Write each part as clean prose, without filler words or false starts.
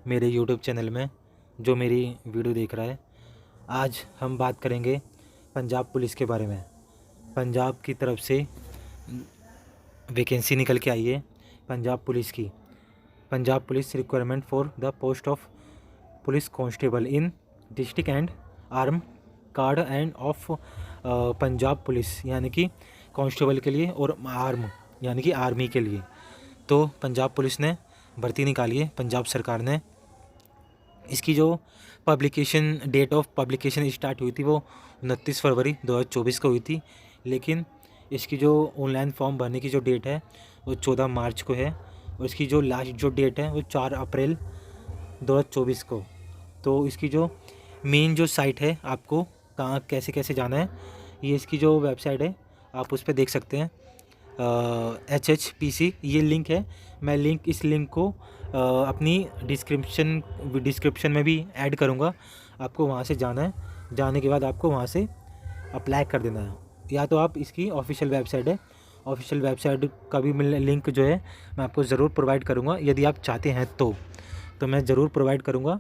मेरे YouTube channel में जो मेरी वीडियो देख रहा है। आज हम बात करेंगे पंजाब पुलिस के बारे में। पंजाब की तरफ से वैकेंसी निकल के आई है पंजाब पुलिस की। Punjab police requirement for the post of police constable in district and arm card end of Punjab police, यानी कि कांस्टेबल के लिए और आर्म यानी कि आर्मी के लिए। तो पंजाब पुलिस ने भर्ती निकाली है, पंजाब सरकार ने। इसकी जो publication date of publication start हुई थी वो 29 फरवरी 2024 को हुई थी, लेकिन इसकी जो ऑनलाइन फॉर्म भरने की जो डेट है वो 14 मार्च को है और इसकी जो लास्ट जो डेट है वो 4 अप्रैल 2024 को। तो इसकी जो मेन जो साइट है, आपको कहाँ कैसे कैसे जाना है, ये इसकी जो वेबसाइट है आप उस पर देख सकते हैं। HHPC ये लिंक है। मैं इस लिंक को अपनी डिस्क्रिप्शन में भी ऐड करूँगा। आपको वहाँ से जाना है, जाने के बाद आपको वहाँ से अप्लाई कर देना है। या तो आप इसकी ऑफिशियल वेबसाइट है, ऑफिशियल वेबसाइट का भी लिंक जो है मैं आपको ज़रूर प्रोवाइड करूँगा। यदि आप चाहते हैं तो मैं ज़रूर प्रोवाइड करूँगा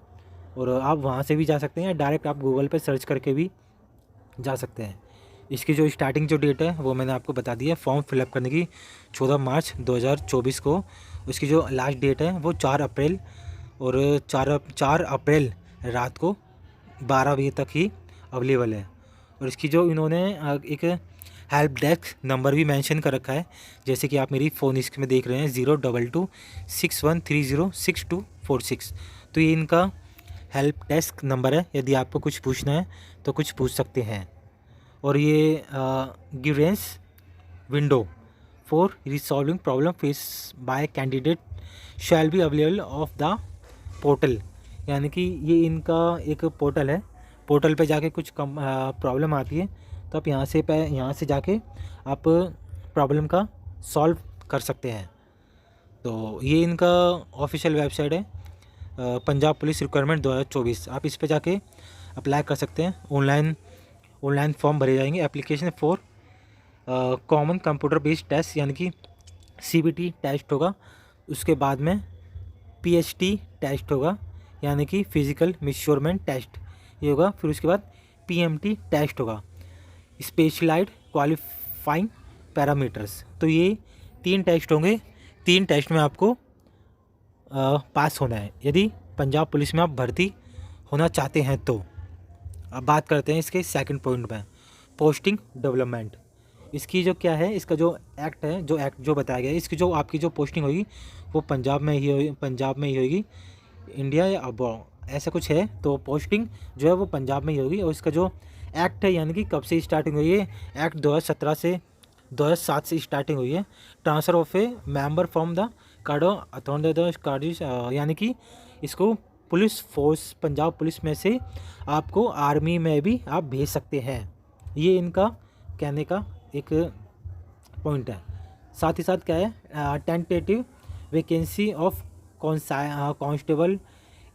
और आप वहाँ से भी जा सकते हैं या डायरेक्ट आप गूगल पर सर्च करके भी जा सकते हैं। इसकी जो स्टार्टिंग जो डेट है वो मैंने आपको बता दी है, फॉर्म फिलअप करने की 14 मार्च 2024 को। उसकी जो लास्ट डेट है वो 4 अप्रैल और 4 अप्रैल रात को 12 बजे तक ही अवेलेबल है। और इसकी जो इन्होंने एक हेल्प डेस्क नंबर भी मेंशन कर रखा है, जैसे कि आप मेरी फ़ोन स्क्रीन में देख रहे हैं 02261306246। तो ये इनका हेल्प डेस्क नंबर है, यदि आपको कुछ पूछना है तो कुछ पूछ सकते हैं। और ये Givens window for resolving problem face by candidate shall be available of the portal, यानी कि ये इनका एक पोर्टल है। पोर्टल पे जाके कुछ प्रॉब्लम आती है तो आप यहाँ से जाके आप प्रॉब्लम का सॉल्व कर सकते हैं। तो ये इनका ऑफिशियल वेबसाइट है, पंजाब पुलिस रिक्वायरमेंट 2024। आप इस पे जाके अप्लाई कर सकते हैं। ऑनलाइन फॉर्म भरे जाएंगे। Application for common computer based test यानी कि CBT टेस्ट होगा। उसके बाद में PHT टेस्ट होगा यानी कि फिज़िकल मेजरमेंट टेस्ट ये होगा। फिर उसके बाद PMT टेस्ट होगा, स्पेशलाइज्ड क्वालिफाइंग पैरामीटर्स। तो ये 3 टेस्ट होंगे। 3 टेस्ट में आपको पास होना है यदि पंजाब पुलिस में आप भर्ती होना चाहते हैं तो। अब बात करते हैं इसके सेकंड पॉइंट में, पोस्टिंग डेवलपमेंट। इसकी जो क्या है, इसका जो एक्ट है, जो बताया गया है, इसकी जो आपकी जो पोस्टिंग होगी वो पंजाब में ही होगी, इंडिया या अब्रॉड ऐसा कुछ है। तो पोस्टिंग जो है वो पंजाब में ही होगी। और इसका जो एक्ट है यानी कि कब से स्टार्टिंग हुई है, एक्ट 2007 से स्टार्टिंग हुई है। Transfer of A member from the card authority, यानी कि इसको पुलिस फोर्स पंजाब पुलिस में से आपको आर्मी में भी आप भेज सकते हैं। ये इनका कहने का एक पॉइंट है। साथ ही साथ क्या है, tentative vacancy of constable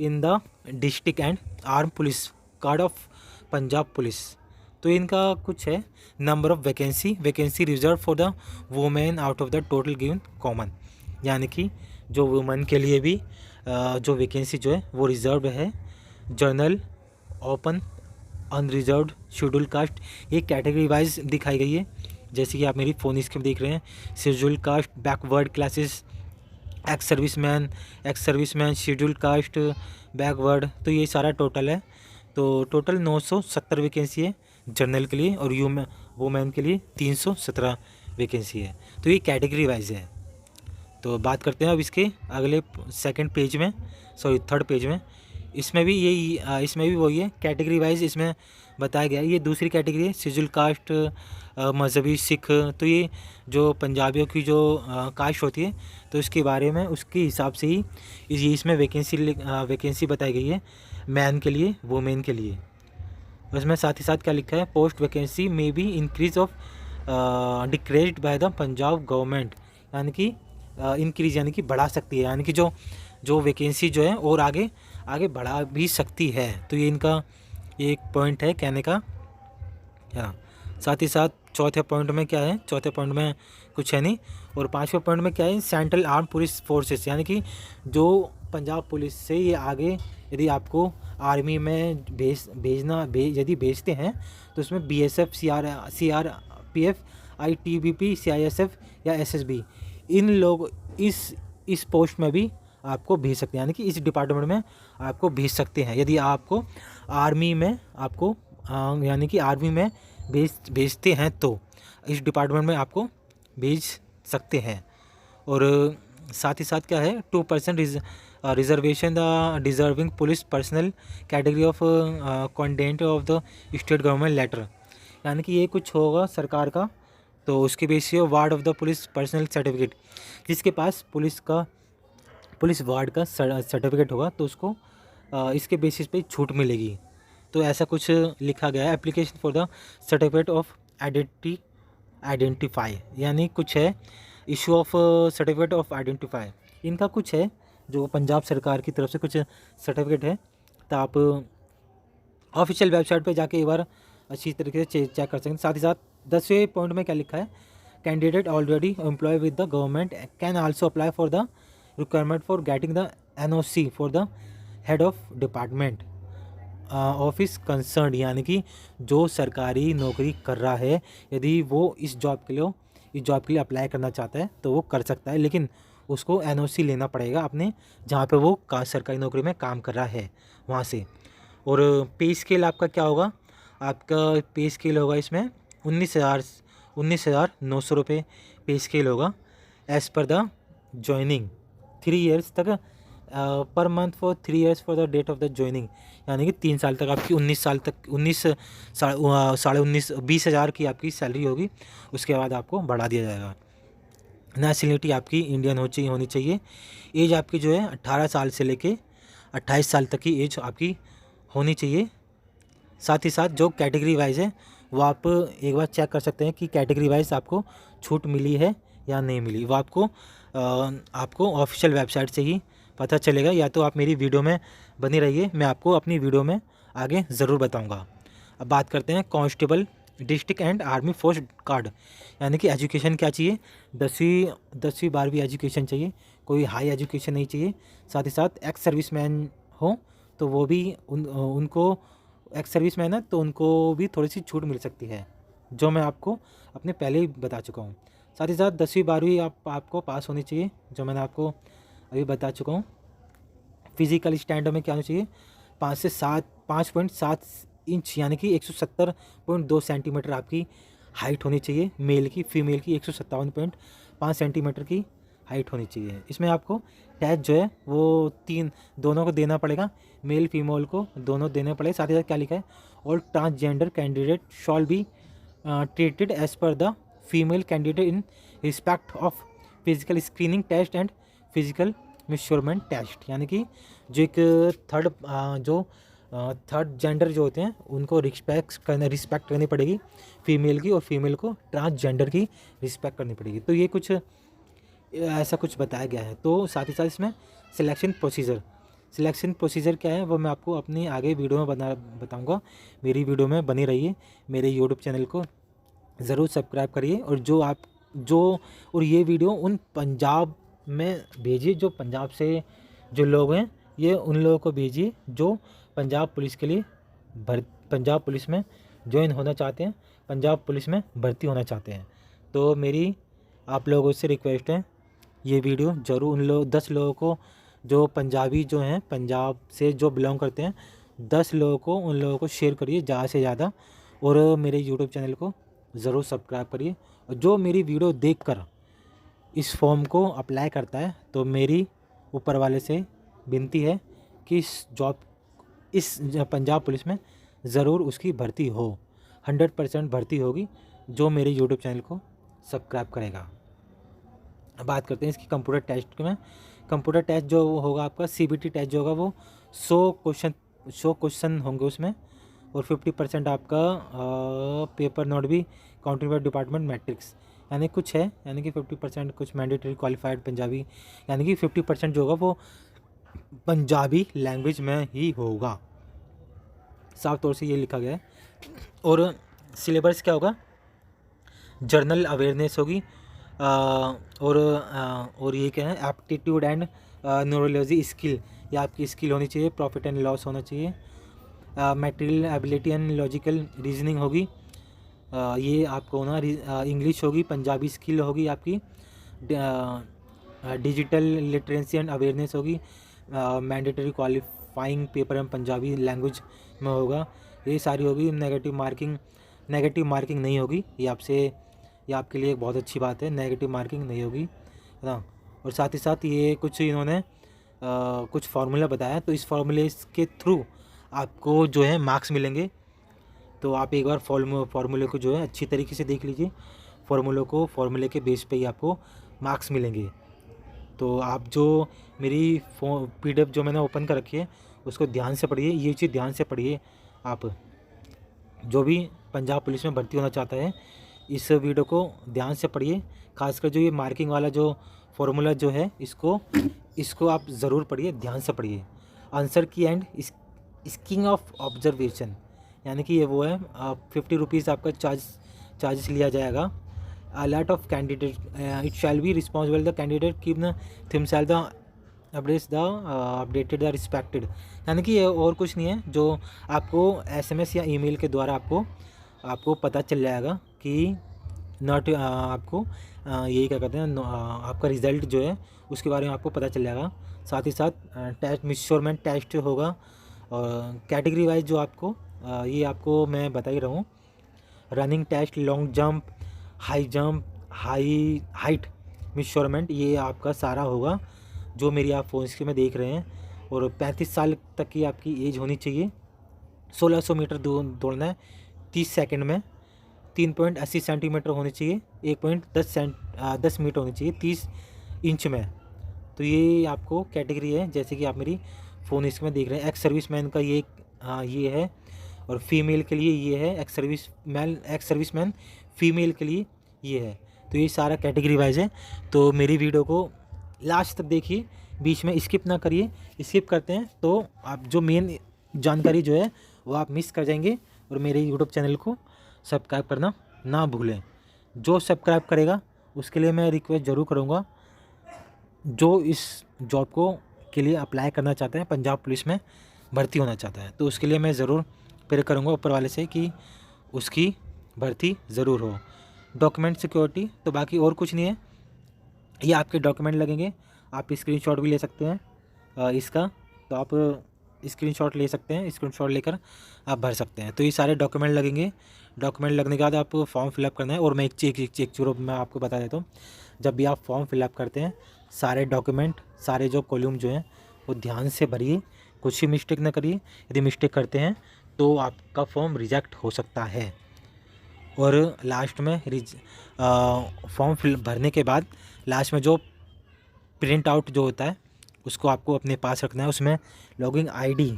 in the district and arm police card of Punjab police. तो इनका कुछ है, number of vacancy reserve for the women out of the total given common, यानी कि जो वुमेन के लिए भी जो वैकेंसी जो है वो रिजर्व है। General, open, unreserved, schedule caste, ये कैटेगरी वाइज दिखाई गई है, जैसे कि आप मेरी फ़ोन स्क्रीन देख रहे हैं। Schedule caste, backward classes, ex serviceman, schedule caste, backward, तो ये सारा टोटल है। तो टोटल 970 वैकेंसी है जनरल के लिए और वुमेन के लिए 317 वैकेंसी है। तो ये कैटेगरी वाइज है। तो बात करते हैं अब इसके अगले थर्ड पेज में। इसमें भी वही है, कैटेगरी वाइज इसमें बताया गया है। ये दूसरी कैटेगरी है, शेड्यूल कास्ट, मजहबी सिख। तो ये जो पंजाबियों की जो कास्ट होती है तो इसके बारे में उसके हिसाब से ही ये इसमें वैकेंसी बताई गई है, मैन के लिए, वुमेन के लिए। उसमें साथ ही साथ क्या लिखा है, पोस्ट वैकेंसी में be increase of decreased by the Punjab government, यानी कि इंक्रीज यानी कि बढ़ा सकती है, यानी कि जो वैकेंसी जो है और आगे बढ़ा भी सकती है। तो ये इनका एक पॉइंट है कहने का। हाँ, साथ ही साथ चौथे पॉइंट में क्या है, चौथे पॉइंट में कुछ है नहीं। और पांचवें पॉइंट में क्या है, सेंट्रल आर्म पुलिस फोर्सेस, यानी कि जो पंजाब पुलिस से ये आगे यदि आपको आर्मी में यदि भेजते हैं तो उसमें BSF, CRPF, ITBP, CISF या SSB इन लोग इस पोस्ट में भी आपको भेज सकते हैं, यानी कि इस डिपार्टमेंट में आपको भेज सकते हैं। यदि आपको आर्मी में यानी कि आर्मी में भेजते हैं तो इस डिपार्टमेंट में आपको भेज सकते हैं। और साथ ही साथ क्या है, 2% reservation the deserving police personnel category of content of the state government letter, यानी कि ये कुछ होगा सरकार का, तो उसके बेसिस पे ward of the police personal certificate, जिसके पास पुलिस वार्ड का सर्टिफिकेट होगा तो उसको इसके बेसिस पे छूट मिलेगी। तो ऐसा कुछ लिखा गया है। Application for the certificate of identify, यानी कुछ है issue of certificate of identify, इनका कुछ है जो पंजाब सरकार की तरफ से कुछ सर्टिफिकेट है। तो आप ऑफिशियल वेबसाइट पे जाके एक बार अच्छी तरीके से चेक कर सकते हैं। साथ ही साथ 10वें पॉइंट में क्या लिखा है, candidate already employ with the government can also apply for the requirement for getting the NOC for the head of department office concern, यानी कि जो सरकारी नौकरी कर रहा है यदि वो इस जॉब के लिए अप्लाई करना चाहता है तो वो कर सकता है, लेकिन उसको NOC लेना पड़ेगा अपने जहाँ पे वो सरकारी नौकरी में काम कर रहा है वहाँ से। और पे स्केल आपका क्या होगा, आपका पे स्केल होगा इसमें 19,900 रुपये पे स्केल होगा as per the joining 3 years तक per month for 3 years for the date of the joining, यानी कि 3 साल तक आपकी 20,000 की आपकी सैलरी होगी। उसके बाद आपको बढ़ा दिया जाएगा। नेशनलिटी आपकी इंडियन होनी चाहिए। एज आपकी जो है 18 साल से लेके 28 साल तक की एज आपकी होनी चाहिए। साथ ही साथ जो कैटेगरी वाइज है वो आप एक बार चेक कर सकते हैं कि कैटेगरी वाइज आपको छूट मिली है या नहीं मिली, वो आपको ऑफिशियल वेबसाइट से ही पता चलेगा, या तो आप मेरी वीडियो में बनी रहिए, मैं आपको अपनी वीडियो में आगे ज़रूर बताऊंगा। अब बात करते हैं constable district and army force card, यानी कि एजुकेशन क्या चाहिए, 10वीं 12वीं एजुकेशन चाहिए, कोई हाई एजुकेशन नहीं चाहिए। साथ ही साथ एक्स सर्विसमैन हो तो वो भी उनको एक्स सर्विसमैन है तो उनको भी थोड़ी सी छूट मिल सकती है, जो मैं आपको अपने पहले ही बता चुका हूँ। साथ ही साथ 10वीं 12वीं आपको पास होनी चाहिए, जो मैंने आपको अभी बता चुका हूँ। फिजिकल स्टैंडर्ड में क्या होना चाहिए, 5.7 इंच यानी कि 170.2 सेंटीमीटर आपकी हाइट होनी चाहिए मेल की। फीमेल की 157.5 सेंटीमीटर की हाइट होनी चाहिए। इसमें आपको टैच जो है वो दोनों को देना पड़ेगा, मेल फीमेल को दोनों देने पड़ेगा। साथ ही साथ क्या लिखा है, all transgender candidate shall be treated as per the female candidate in respect of physical screening test and physical measurement test, यानी कि जो एक थर्ड जेंडर जो होते हैं उनको रिस्पेक्ट करनी पड़ेगी फीमेल की, और फीमेल को ट्रांसजेंडर की रिस्पेक्ट करनी पड़ेगी। तो ये कुछ ऐसा कुछ बताया गया है। तो साथ ही साथ इसमें सिलेक्शन प्रोसीजर क्या है वो मैं आपको अपनी आगे वीडियो में बताऊंगा। मेरी वीडियो में बनी रहिए, मेरे यूट्यूब चैनल को ज़रूर सब्सक्राइब करिए, और ये वीडियो उन पंजाब में भेजिए, जो पंजाब से जो लोग हैं ये उन लोगों को भेजिए जो पंजाब पुलिस के लिए पंजाब पुलिस में ज्वाइन होना चाहते हैं, पंजाब पुलिस में भर्ती होना चाहते हैं। तो मेरी आप लोगों से रिक्वेस्ट है, ये वीडियो ज़रूर उन 10 लोगों को जो पंजाबी जो हैं पंजाब से जो बिलोंग करते हैं 10 लोगों को उन लोगों को शेयर करिए ज़्यादा से ज़्यादा, और मेरे यूट्यूब चैनल को ज़रूर सब्सक्राइब करिए। और जो मेरी वीडियो देखकर इस फॉर्म को अप्लाई करता है तो मेरी ऊपर वाले से विनती है कि इस पंजाब पुलिस में ज़रूर उसकी भर्ती हो, 100% भर्ती होगी जो मेरे यूट्यूब चैनल को सब्सक्राइब करेगा। बात करते हैं इसकी कंप्यूटर टेस्ट में। कंप्यूटर टेस्ट जो होगा आपका CBT टेस्ट जो होगा वो 100 क्वेश्चन होंगे उसमें, और 50% आपका पेपर नोट भी काउंटिंग बाय डिपार्टमेंट मैट्रिक्स, यानी कुछ है, यानी कि 50% कुछ मैंडेटरी क्वालिफाइड पंजाबी, यानी कि 50% जो होगा वो पंजाबी लैंग्वेज में ही होगा, साफ तौर से ये लिखा गया है। और सिलेबस क्या होगा, जर्नल अवेयरनेस होगी, और ये क्या है, एप्टीट्यूड एंड न्यूरोलॉजी स्किल, ये आपकी स्किल होनी चाहिए, प्रॉफिट एंड लॉस होना चाहिए, material ability and logical reasoning होगी, ये आपको ना इंग्लिश होगी, पंजाबी स्किल होगी आपकी, डिजिटल लिटरेसी एंड अवेयरनेस होगी, mandatory qualifying paper and Punjabi language में होगा, ये सारी होगी। नेगेटिव मार्किंग नहीं होगी, ये आपके लिए एक बहुत अच्छी बात है, नेगेटिव मार्किंग नहीं होगी, है ना। और साथ ही साथ ये कुछ इन्होंने कुछ फार्मूला बताया, तो इस फार्मूले के थ्रू आपको जो है मार्क्स मिलेंगे। तो आप एक बार फार्मूले को जो है अच्छी तरीके से देख लीजिए, फार्मूले के बेस पे ही आपको मार्क्स मिलेंगे। तो आप जो मेरी PDF जो मैंने ओपन कर रखी है उसको ध्यान से पढ़िए, ये चीज़ ध्यान से पढ़िए। आप जो भी पंजाब पुलिस में भर्ती होना चाहता है इस वीडियो को ध्यान से पढ़िए, खासकर जो ये मार्किंग वाला जो फार्मूला जो है इसको आप ज़रूर पढ़िए, ध्यान से पढ़िए। आंसर की एंड स्किंग ऑफ ऑब्जर्वेशन, यानी कि ये वो है 50 रुपीज़ आपका चार्जेस लिया जाएगा। Alert of candidate it shall be responsible the candidate keep the himself the updated the respected, यानी कि ये और कुछ नहीं है, जो आपको SMS या ईमेल के द्वारा आपको पता चल जाएगा कि आपको यही क्या कहते हैं, आपका रिज़ल्ट जो है उसके बारे में आपको पता चल जाएगा। साथ ही साथ टेस्ट मेजरमेंट टेस्ट होगा, और कैटेगरी वाइज जो आपको ये आपको मैं बता ही रहा हूँ, running test, long jump, high jump, height measurement, ये आपका सारा होगा जो मेरी आप फ़ोन स्क्रीन में देख रहे हैं। और 35 साल तक की आपकी एज होनी चाहिए, 1600 मीटर दौड़ना है 30 सेकंड में, 3.80 सेंटीमीटर होनी चाहिए, 1.10 मीटर होनी चाहिए 30 इंच में। तो ये आपको कैटेगरी है, जैसे कि आप मेरी फ़ोन स्क्रीन में देख रहे हैं। एक्स सर्विसमैन का ये है, और फीमेल के लिए ये है, एक्स सर्विसमैन फीमेल के लिए ये है। तो ये सारा कैटेगरी वाइज है। तो मेरी वीडियो को लास्ट तक देखिए, बीच में स्किप ना करिए, स्किप करते हैं तो आप जो मेन जानकारी जो है वो आप मिस कर जाएंगे। और मेरे यूट्यूब चैनल को सब्सक्राइब करना ना भूलें। जो सब्सक्राइब करेगा उसके लिए मैं रिक्वेस्ट ज़रूर करूँगा, जो इस जॉब के लिए अप्लाई करना चाहते हैं, पंजाब पुलिस में भर्ती होना चाहता है, तो उसके लिए मैं ज़रूर प्रे करूँगा ऊपर वाले से कि उसकी भर्ती ज़रूर हो। डॉक्यूमेंट सिक्योरिटी, तो बाकी और कुछ नहीं है, ये आपके डॉक्यूमेंट लगेंगे। आप स्क्रीनशॉट भी ले सकते हैं इसका, तो आप स्क्रीनशॉट ले सकते हैं, स्क्रीनशॉट लेकर आप भर सकते हैं। तो ये सारे डॉक्यूमेंट लगेंगे। डॉक्यूमेंट लगने के बाद आप फॉर्म फिलअप करना है। और मैं एक चीज़ मैं आपको बता देता हूँ, जब भी आप फॉर्म फिलअप करते हैं सारे डॉक्यूमेंट, सारे जो कॉलम जो हैं वो ध्यान से भरिए, कुछ ही मिस्टेक ना करिए। यदि मिस्टेक करते हैं तो आपका फॉर्म रिजेक्ट हो सकता है। और लास्ट में फॉर्म भरने के बाद लास्ट में जो प्रिंट आउट जो होता है उसको आपको अपने पास रखना है। उसमें लॉगिन ID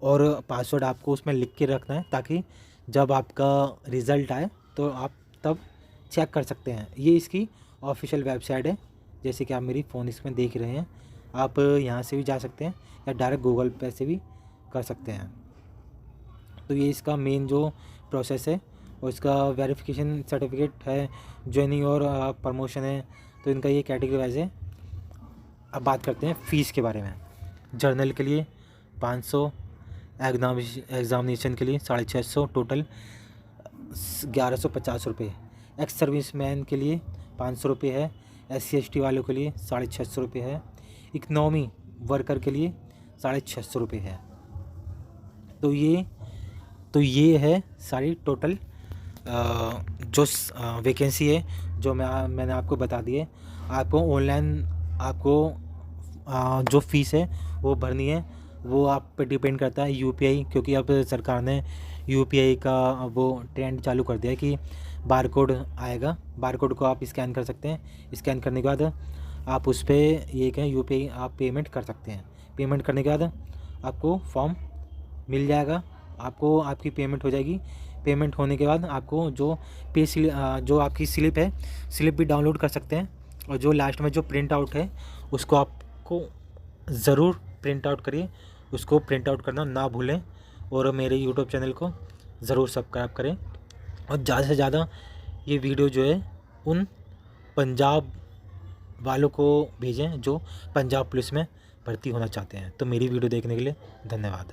और पासवर्ड आपको उसमें लिख के रखना है, ताकि जब आपका रिज़ल्ट आए तो आप तब चेक कर सकते हैं। ये इसकी ऑफिशियल वेबसाइट है, जैसे कि आप मेरी फ़ोन इसमें देख रहे हैं। आप यहाँ से भी जा सकते हैं या डायरेक्ट गूगल पे से भी कर सकते हैं। तो ये इसका मेन जो प्रोसेस है, और इसका वेरिफिकेशन सर्टिफिकेट है, ज्वाइनिंग और प्रमोशन है, तो इनका ये कैटेगरी वाइज है। अब बात करते हैं फ़ीस के बारे में। जर्नल के लिए 500, एग्ज़ामिनेशन के लिए 650, टोटल 1150 रुपये। एक्स सर्विसमैन के लिए 500 रुपये है, SC/ST वालों के लिए 650 रुपये है, इकनॉमी वर्कर के लिए 650 रुपये है। तो ये है सारी टोटल जो वैकेंसी है जो मैंने आपको बता दी है। आपको ऑनलाइन जो फ़ीस है वो भरनी है, वो आप पे डिपेंड करता है UPI, क्योंकि अब सरकार ने UPI का वो ट्रेंड चालू कर दिया है कि बारकोड आएगा, बारकोड को आप स्कैन कर सकते हैं। स्कैन करने के बाद आप उस पर ये कहें UPI आप पेमेंट कर सकते हैं। पेमेंट करने के बाद आपको फॉर्म मिल जाएगा, आपको आपकी पेमेंट हो जाएगी। पेमेंट होने के बाद आपको जो जो आपकी स्लिप है, स्लिप भी डाउनलोड कर सकते हैं। और जो लास्ट में जो प्रिंट आउट है उसको आपको ज़रूर प्रिंट आउट करिए, उसको प्रिंट आउट करना ना भूलें। और मेरे यूट्यूब चैनल को ज़रूर सब्सक्राइब करें, और ज़्यादा से ज़्यादा ये वीडियो जो है उन पंजाब वालों को भेजें जो पंजाब पुलिस में भर्ती होना चाहते हैं। तो मेरी वीडियो देखने के लिए धन्यवाद।